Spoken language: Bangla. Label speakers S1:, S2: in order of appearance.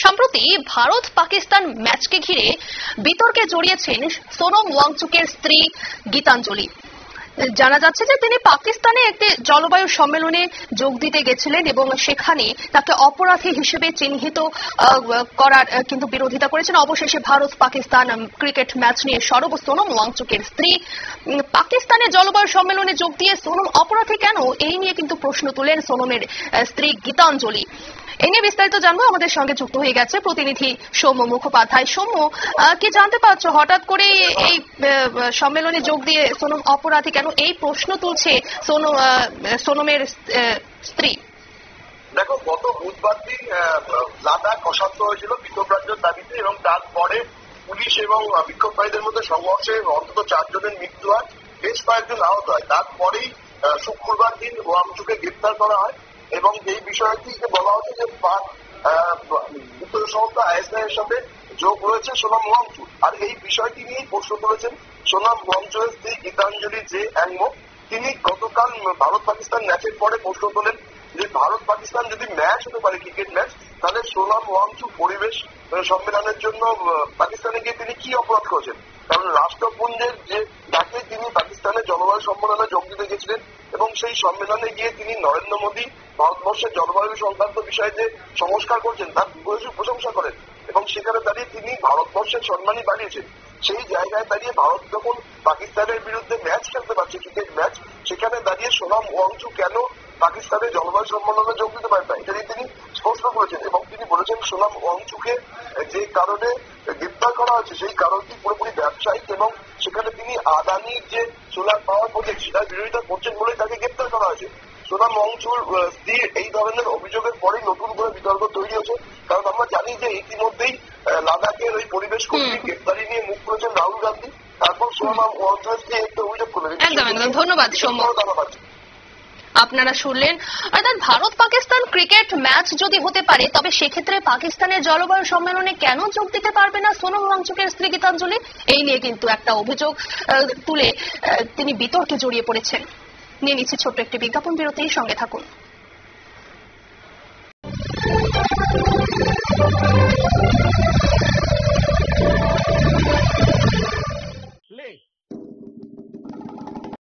S1: সম্প্রতি ভারত পাকিস্তান ম্যাচকে ঘিরে বিতর্কে জড়িয়েছেন সোনম ওয়াংচুকের স্ত্রী গীতাঞ্জলি। জানা যাচ্ছে যে তিনি পাকিস্তানে একটি জলবায়ু সম্মেলনে যোগ দিতে গেছিলেন এবং সেখানে তাকে অপরাধী হিসেবে চিহ্নিত করার কিন্তু বিরোধিতা করেছেন। অবশেষে ভারত পাকিস্তান ক্রিকেট ম্যাচ নিয়ে সরব সোনম ওয়াংচুকের স্ত্রী। পাকিস্তানে জলবায়ু সম্মেলনে যোগ দিয়ে সোনম অপরাধী কেন, এই নিয়ে কিন্তু প্রশ্ন তুলেন সোনমের স্ত্রী গীতাঞ্জলি। এই নিয়ে বিস্তারিত জানবো, আমাদের সঙ্গে যুক্ত হয়ে গেছে প্রতিনিধি সৌম্য মুখোপাধ্যায়। সৌম্য, কি জানতে পারছো হঠাৎ করে এই সম্মেলনে যোগ দিয়ে সোনম অপরাধী কেন, এই প্রশ্ন তুলছে সোনমের স্ত্রী?
S2: দেখো, গত বুধবার দিন লাদাখ অশান্ত হয়েছিল বিক্ষোভ রাজ্যের দাবিতে এবং তারপরে পুলিশ এবং বিক্ষোভকারীদের মধ্যে সংঘর্ষে অন্তত 4 জনের মৃত্যু হয়, বেশ কয়েকজন আহত হয়। তারপরেই শুক্রবার দিন ওয়াংচুকে গ্রেপ্তার করা হয় এবং এই বিষয়টি বলা হচ্ছে যে উত্তর সংস্থা আইএসআই এর সাথে যোগ রয়েছে সোনম ওয়াংচু। আর এই বিষয়টি নিয়েই প্রশ্ন তুলেছেন সোনম ওয়াংচুয়ের স্ত্রী গীতাঞ্জলি জে অ্যাংমো। তিনি গতকাল ভারত পাকিস্তান ম্যাচের পরে প্রশ্ন তোলেন যে ভারত পাকিস্তান যদি ম্যাচ হতে পারে, ক্রিকেট ম্যাচ, তাহলে সোনম ওয়াংচু পরিবেশ সম্মেলনের জন্য পাকিস্তানে গিয়ে তিনি কি অপরাধ করেছেন। কারণ রাষ্ট্রপুঞ্জের যে ডাকে তিনি পাকিস্তানের জলবায়ু সম্মেলনে যোগ দিতে গেছিলেন এবং সেই সম্মেলনে গিয়ে তিনি নরেন্দ্র মোদী ভারতবর্ষের জলবায়ু সংক্রান্ত বিষয়ে যে সংস্কার করছেন তার প্রশংসা করেন এবং সেখানে দাঁড়িয়ে তিনি ভারতবর্ষের সম্মানই বাড়িয়েছেন। সেই জায়গায় দাঁড়িয়ে ভারত যখন পাকিস্তানের বিরুদ্ধে ম্যাচ খেলতে পারছে, ক্রিকেট ম্যাচ, সেখানে দাঁড়িয়ে সোনম ওয়াংচু কেন পাকিস্তানের জলবায়ু সম্মেলনে যোগ দিতে পারেন না, এটা তিনি স্পষ্ট করেছেন এবং তিনি বলেছেন সোনম ওয়াংচুকে যে কারণে গ্রেপ্তার করা হয়েছে সেই কারণটি পুরোপুরি ব্যবসায়িক এবং সেখানে তিনি আদানির যে সোলার পাওয়ার প্রজেক্ট সেটার বিরোধিতা করছেন বলেই তাকে গ্রেপ্তার করা হয়েছে। সোনম ওয়াংচুর স্ত্রীর এই ধরনের অভিযোগের পরেই নতুন করে বিতর্ক তৈরি হয়েছে, কারণ আমরা জানি যে ইতিমধ্যেই লাদাখের ওই পরিবেশ কর্মী গ্রেপ্তারি নিয়ে মুখ করেছেন রাহুল গান্ধী। তারপর সোনম ওয়াংচুর স্ত্রী একটা অভিযোগ করলেন।
S1: একদম ধন্যবাদ সৌম্য। আপনারা শুনলেন, অর্থাৎ ভারত পাকিস্তান ক্রিকেট ম্যাচ যদি হতে পারে তবে সেক্ষেত্রে পাকিস্তানের জলবায়ু সম্মেলনে কেন যোগ দিতে পারবে না সোনম ওয়াংচুকের স্ত্রী গীতাঞ্জলি, এই নিয়ে কিন্তু একটা অভিযোগ তুলে তিনি বিতর্কে জড়িয়ে পড়েছেন। নিয়ে নিচ্ছে ছোট্ট একটি বিজ্ঞাপন বিরতি, সঙ্গে থাকুন।